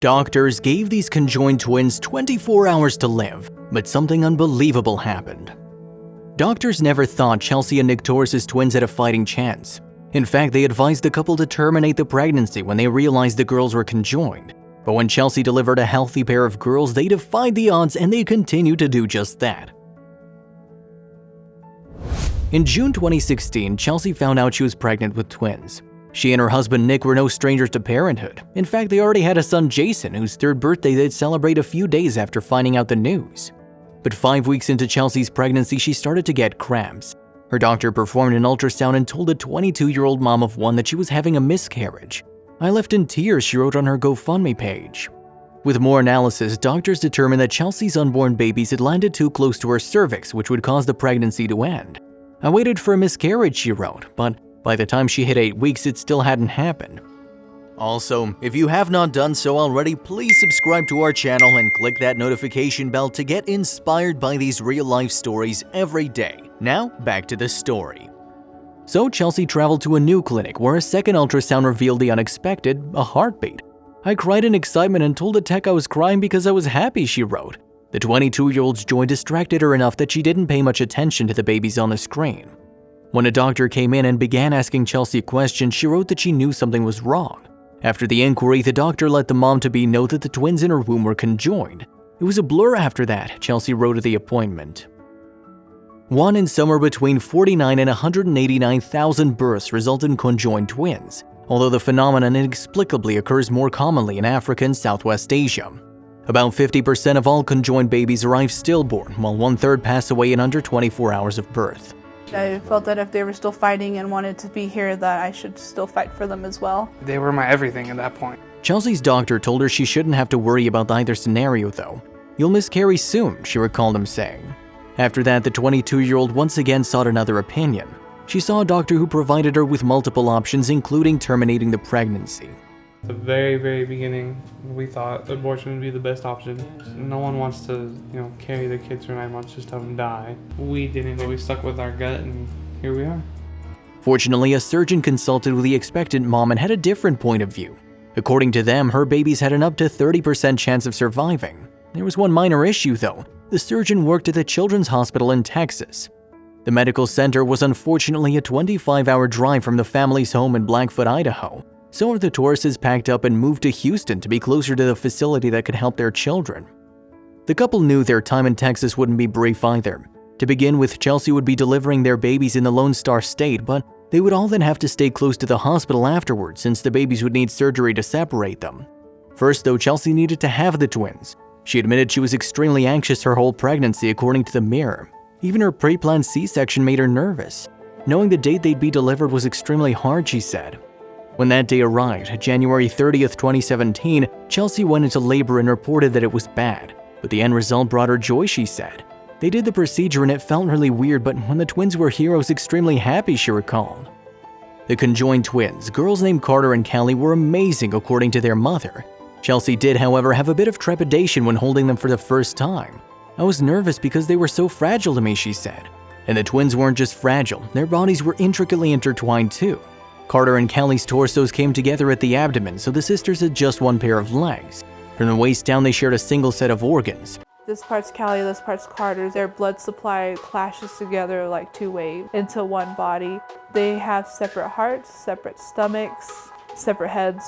Doctors gave these conjoined twins 24 hours to live, but something unbelievable happened. Doctors never thought Chelsea and Nick Torres' twins had a fighting chance. In fact, they advised the couple to terminate the pregnancy when they realized the girls were conjoined. But when Chelsea delivered a healthy pair of girls, they defied the odds and they continued to do just that. In June 2016, Chelsea found out she was pregnant with twins. She and her husband Nick were no strangers to parenthood. In fact, they already had a son Jason, whose third birthday they'd celebrate a few days after finding out the news. But 5 weeks into Chelsea's pregnancy, she started to get cramps. Her doctor performed an ultrasound and told the 22-year-old mom of one that she was having a miscarriage. "I left in tears," she wrote on her GoFundMe page. With more analysis, doctors determined that Chelsea's unborn babies had landed too close to her cervix, which would cause the pregnancy to end. "I waited for a miscarriage," she wrote, but by the time she hit 8 weeks, it still hadn't happened. Also, if you have not done so already, please subscribe to our channel and click that notification bell to get inspired by these real-life stories every day. Now, back to the story. So Chelsea traveled to a new clinic where a second ultrasound revealed the unexpected, a heartbeat. "I cried in excitement and told the tech I was crying because I was happy," she wrote. The 22-year-old's joy distracted her enough that she didn't pay much attention to the babies on the screen. When a doctor came in and began asking Chelsea questions, she wrote that she knew something was wrong. After the inquiry, the doctor let the mom-to-be know that the twins in her womb were conjoined. "It was a blur after that," Chelsea wrote at the appointment. One in somewhere between 49 and 189,000 births result in conjoined twins, although the phenomenon inexplicably occurs more commonly in Africa and Southwest Asia. About 50% of all conjoined babies arrive stillborn, while 1/3 pass away in under 24 hours of birth. I felt that if they were still fighting and wanted to be here, that I should still fight for them as well. They were my everything at that point. Chelsea's doctor told her she shouldn't have to worry about either scenario though. "You'll miscarry soon," she recalled him saying. After that, the 22-year-old once again sought another opinion. She saw a doctor who provided her with multiple options, including terminating the pregnancy. At the very beginning, we thought abortion would be the best option. No one wants to, carry their kids for 9 months, just have them die. We didn't, but we stuck with our gut, and here we are. Fortunately, a surgeon consulted with the expectant mom and had a different point of view. According to them, her babies had an up to 30% chance of surviving. There was one minor issue though. The surgeon worked at the Children's Hospital in Texas. The medical center was unfortunately a 25-hour drive from the family's home in Blackfoot, Idaho. So the Torreses packed up and moved to Houston to be closer to the facility that could help their children. The couple knew their time in Texas wouldn't be brief either. To begin with, Chelsea would be delivering their babies in the Lone Star State, but they would all then have to stay close to the hospital afterwards since the babies would need surgery to separate them. First though, Chelsea needed to have the twins. She admitted she was extremely anxious her whole pregnancy, according to the Mirror. Even her pre-planned C-section made her nervous. Knowing the date they'd be delivered was extremely hard, she said. When that day arrived, January 30th, 2017, Chelsea went into labor and reported that it was bad. But the end result brought her joy, she said. "They did the procedure and it felt really weird, but when the twins were here, I was extremely happy," she recalled. The conjoined twins, girls named Carter and Callie, were amazing according to their mother. Chelsea did, however, have a bit of trepidation when holding them for the first time. "I was nervous because they were so fragile to me," she said. And the twins weren't just fragile, their bodies were intricately intertwined too. Carter and Callie's torsos came together at the abdomen, so the sisters had just one pair of legs. From the waist down, they shared a single set of organs. This part's Callie, this part's Carter. Their blood supply clashes together like two waves into one body. They have separate hearts, separate stomachs, separate heads,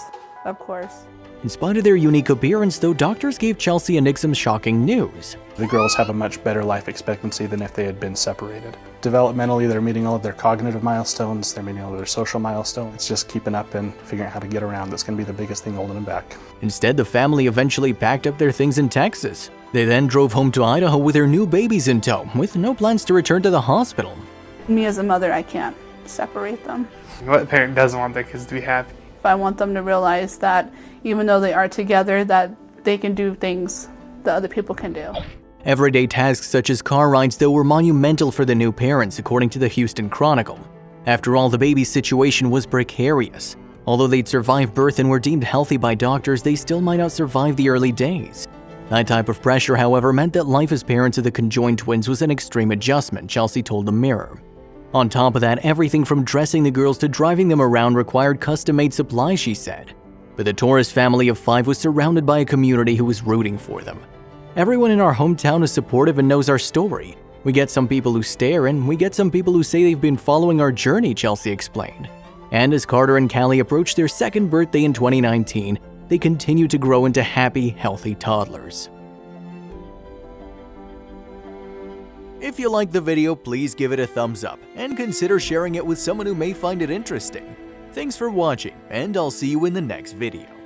of course. In spite of their unique appearance, though, doctors gave Chelsea and Nick some shocking news. The girls have a much better life expectancy than if they had been separated. Developmentally, they're meeting all of their cognitive milestones, they're meeting all of their social milestones. It's just keeping up and figuring out how to get around that's going to be the biggest thing holding them back. Instead, the family eventually packed up their things in Texas. They then drove home to Idaho with their new babies in tow, with no plans to return to the hospital. Me as a mother, I can't separate them. What parent doesn't want their kids to be happy? I want them to realize that even though they are together, that they can do things that other people can do. Everyday tasks such as car rides, though, were monumental for the new parents, according to the Houston Chronicle. After all, the baby's situation was precarious. Although they'd survived birth and were deemed healthy by doctors, they still might not survive the early days. That type of pressure, however, meant that life as parents of the conjoined twins was an extreme adjustment, Chelsea told the Mirror. On top of that, everything from dressing the girls to driving them around required custom-made supplies, she said. But the Torres family of 5 was surrounded by a community who was rooting for them. Everyone in our hometown is supportive and knows our story. We get some people who stare, and we get some people who say they've been following our journey, Chelsea explained. And as Carter and Callie approach their 2nd birthday in 2019, they continue to grow into happy, healthy toddlers. If you liked the video, please give it a thumbs up and consider sharing it with someone who may find it interesting. Thanks for watching, and I'll see you in the next video.